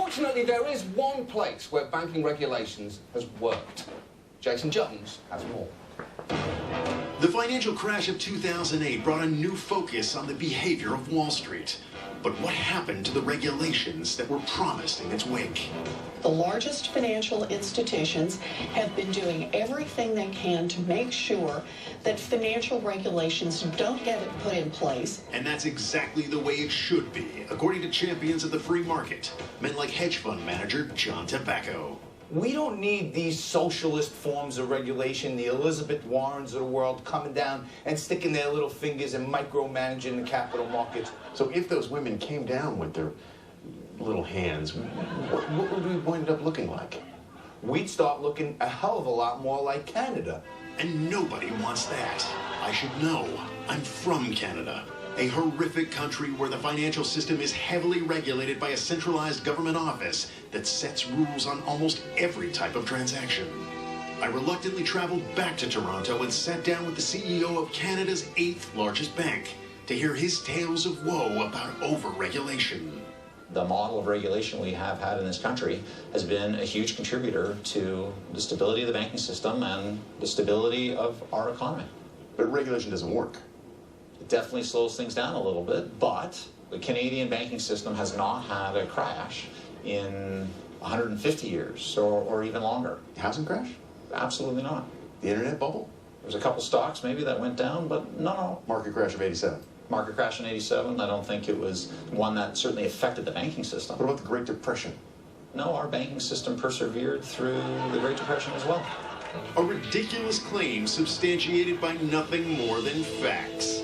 Unfortunately, there is one place where banking regulations has worked. Jason Jones has more. The financial crash of 2008 brought a new focus on the behavior of Wall Street. But what happened to the regulations that were promised in its wake? The largest financial institutions have been doing everything they can to make sure that financial regulations don't get put in place. And that's exactly the way it should be, according to champions of the free market, men like hedge fund manager John Tabacco. We don't need these socialist forms of regulation, the Elizabeth Warrens of the world coming down and sticking their little fingers and micromanaging the capital markets. So if those women came down with their little hands, what would we wind up looking like? We'd start looking a hell of a lot more like Canada. And nobody wants that. I should know. I'm from Canada. A horrific country where the financial system is heavily regulated by a centralized government office that sets rules on almost every type of transaction. I reluctantly traveled back to Toronto and sat down with the CEO of Canada's 8th largest bank to hear his tales of woe about over-regulation. The model of regulation we have had in this country has been a huge contributor to the stability of the banking system and the stability of our economy. But regulation doesn't work. It definitely slows things down a little bit, but the Canadian banking system has not had a crash in 150 years or even longer. Housing crash? Absolutely not. The internet bubble? There's a couple stocks maybe that went down, but no. Market crash of 87. Market crash in 87, I don't think it was one that certainly affected the banking system. What about the Great Depression? No, our banking system persevered through the Great Depression as well. A ridiculous claim substantiated by nothing more than facts.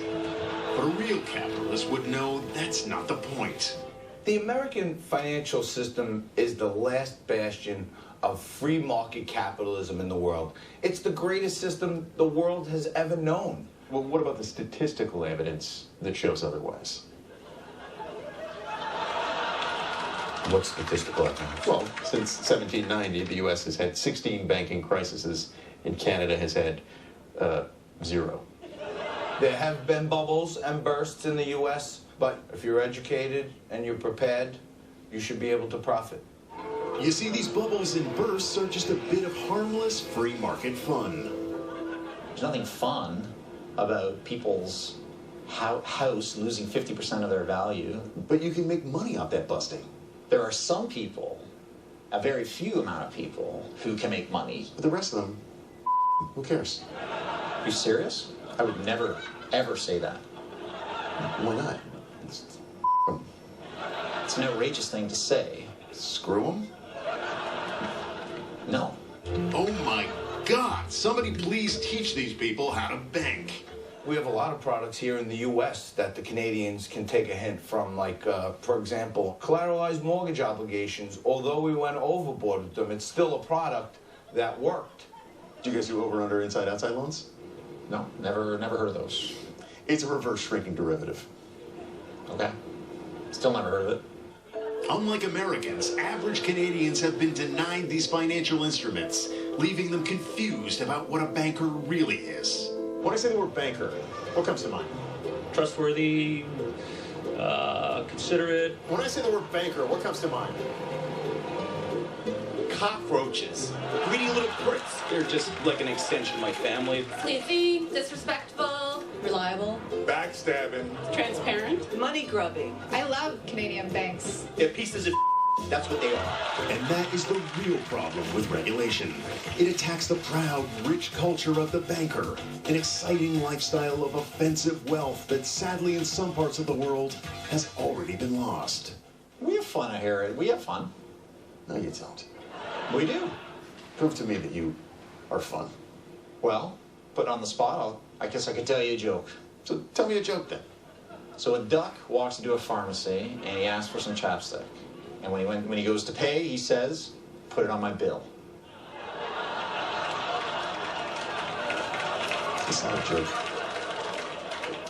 But a real capitalist would know that's not the point. The American financial system is the last bastion of free market capitalism in the world. It's the greatest system the world has ever known. Well, what about the statistical evidence that shows otherwise? What statistical evidence? Well, since 1790, the U.S. has had 16 banking crises, and Canada has had 0. There have been bubbles and bursts in the U.S., but if you're educated and you're prepared, you should be able to profit. You see, these bubbles and bursts are just a bit of harmless free market fun. There's nothing fun about people's house losing 50% of their value. But you can make money off that busting. There are some people, a very few amount of people, who can make money. But the rest of them, who cares? Are you serious? I would never, ever say that. Why not? It's an outrageous thing to say. Screw them? No. Oh my God! Somebody please teach these people how to bank. We have a lot of products here in the U.S. that the Canadians can take a hint from, like, for example, collateralized mortgage obligations. Although we went overboard with them, it's still a product that worked. Do you guys do over, under, inside, outside loans? No, never heard of those. It's a reverse shrinking derivative. Okay. Still never heard of it. Unlike Americans, average Canadians have been denied these financial instruments, leaving them confused about what a banker really is. When I say the word banker, what comes to mind? Trustworthy, considerate. When I say the word banker, what comes to mind? Cockroaches. Greedy little pricks. They're just like an extension of my family. Sleazy, disrespectful, reliable, Backstabbing. transparent. Money grubbing. I love Canadian banks. They're pieces of that's what they are. And that is the real problem with regulation. It attacks the proud, rich culture of the banker, an exciting lifestyle of offensive wealth that sadly in some parts of the world has already been lost. We have fun here. We have fun. No, you don't. We do. Prove to me that you are fun. Well, put on the spot, I guess I could tell you a joke. So tell me a joke then. So a duck walks into a pharmacy and he asks for some chapstick. And when he goes to pay, he says, "Put it on my bill." It's not a joke.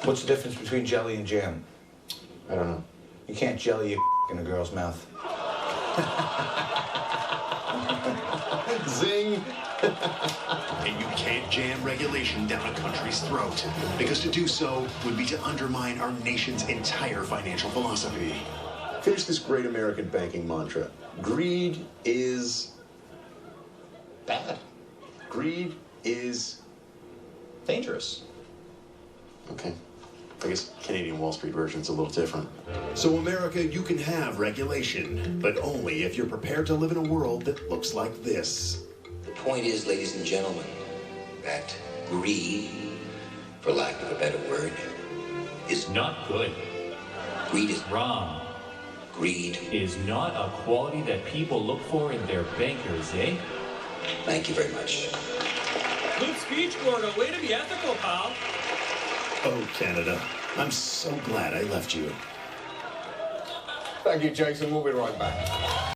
What's the difference between jelly and jam? I don't know. You can't jelly your in a girl's mouth. Zing! And you can't jam regulation down a country's throat, because to do so would be to undermine our nation's entire financial philosophy. Finish this great American banking mantra. Greed is... Bad. Greed is... Dangerous. Okay. I guess Canadian Wall Street version's a little different. So America, you can have regulation, but only if you're prepared to live in a world that looks like this. The point is, ladies and gentlemen, that greed, for lack of a better word, is not good. Greed is Wrong. Greed Is not a quality that people look for in their bankers, eh? Thank you very much. Good speech, Gordo. Way to be ethical, pal. Oh, Canada, I'm so glad I left you. Thank you, Jason. We'll be right back.